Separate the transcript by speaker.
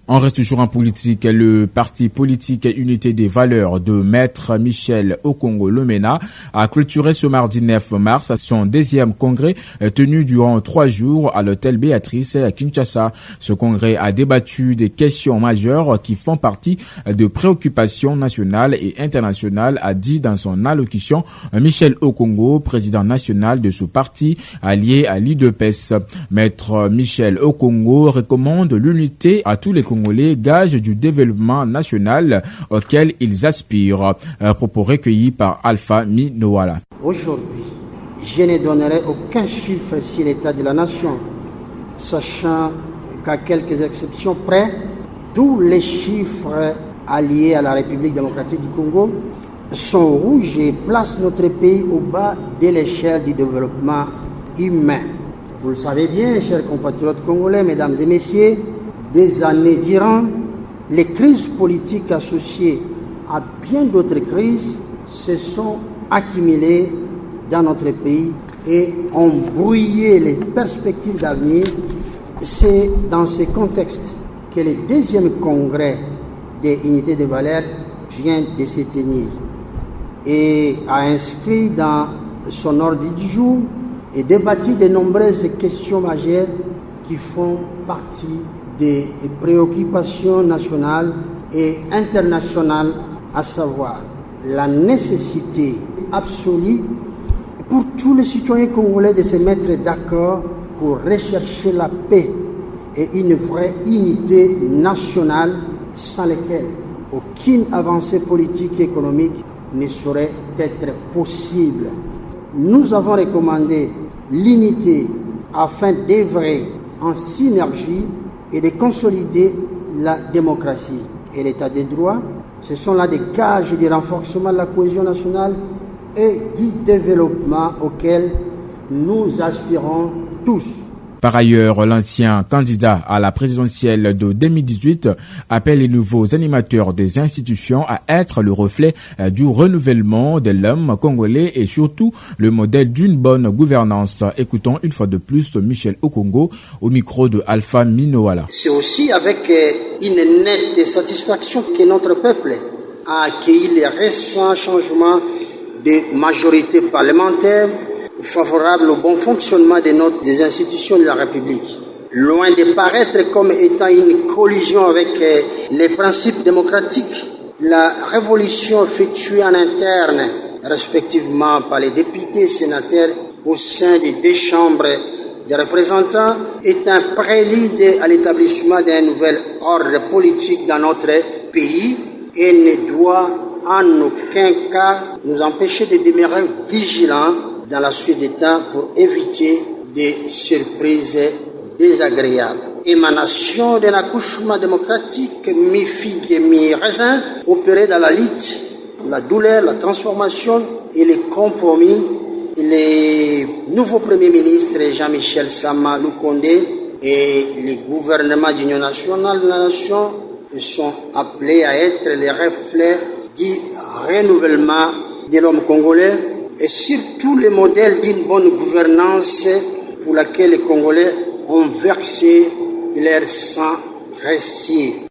Speaker 1: On reste toujours en politique. Le parti politique Unité des valeurs de Maître Michel Okongo-Lomena a clôturé ce mardi 9 mars son deuxième congrès tenu durant 3 jours à l'hôtel Béatrice à Kinshasa. Ce congrès a débattu des questions majeures qui font partie de préoccupations nationales et internationales, a dit dans son allocution Michel Okongo, président national de ce parti allié à l'UDPS. Maître Michel Okongo recommande l'unité à tous les Congolais, gage du développement national auquel ils aspirent. Propos recueillis par Alpha Minowala.
Speaker 2: Aujourd'hui, je ne donnerai aucun chiffre sur l'état de la nation, sachant qu'à quelques exceptions près, tous les chiffres alliés à la République démocratique du Congo sont rouges et placent notre pays au bas de l'échelle du développement humain. Vous le savez bien, chers compatriotes congolais, mesdames et messieurs, des années durant, les crises politiques associées à bien d'autres crises se sont accumulées dans notre pays et ont brouillé les perspectives d'avenir. C'est dans ce contexte que le deuxième congrès des unités de valeurs vient de se tenir et a inscrit dans son ordre du jour et débattu de nombreuses questions majeures qui font partie des préoccupations nationales et internationales, à savoir la nécessité absolue pour tous les citoyens congolais de se mettre d'accord pour rechercher la paix et une vraie unité nationale sans laquelle aucune avancée politique et économique ne saurait être possible. Nous avons recommandé l'unité afin d'œuvrer en synergie et de consolider la démocratie et l'état des droits. Ce sont là des gages du renforcement de la cohésion nationale et du développement auquel nous aspirons tous.
Speaker 1: Par ailleurs, l'ancien candidat à la présidentielle de 2018 appelle les nouveaux animateurs des institutions à être le reflet du renouvellement de l'homme congolais et surtout le modèle d'une bonne gouvernance. Écoutons une fois de plus Michel Okongo au micro de Alpha Minowala.
Speaker 2: C'est aussi avec une nette satisfaction que notre peuple a accueilli les récents changements de majorité parlementaire favorable au bon fonctionnement des institutions de la République. Loin de paraître comme étant une collision avec les principes démocratiques, la révolution effectuée en interne, respectivement par les députés et sénateurs au sein des 2 chambres des représentants, est un prélude à l'établissement d'un nouvel ordre politique dans notre pays et ne doit en aucun cas nous empêcher de demeurer vigilants dans la suite des temps pour éviter des surprises désagréables. Émanation d'un accouchement démocratique mi-figue et mi-raisin, opéré dans la lutte, la douleur, la transformation et les compromis. Les nouveaux premiers ministres Jean-Michel Sama Lukonde et les gouvernements d'union nationale de la nation sont appelés à être les reflets du renouvellement de l'homme congolais et surtout le modèle d'une bonne gouvernance pour laquelle les Congolais ont versé leur sang précieux.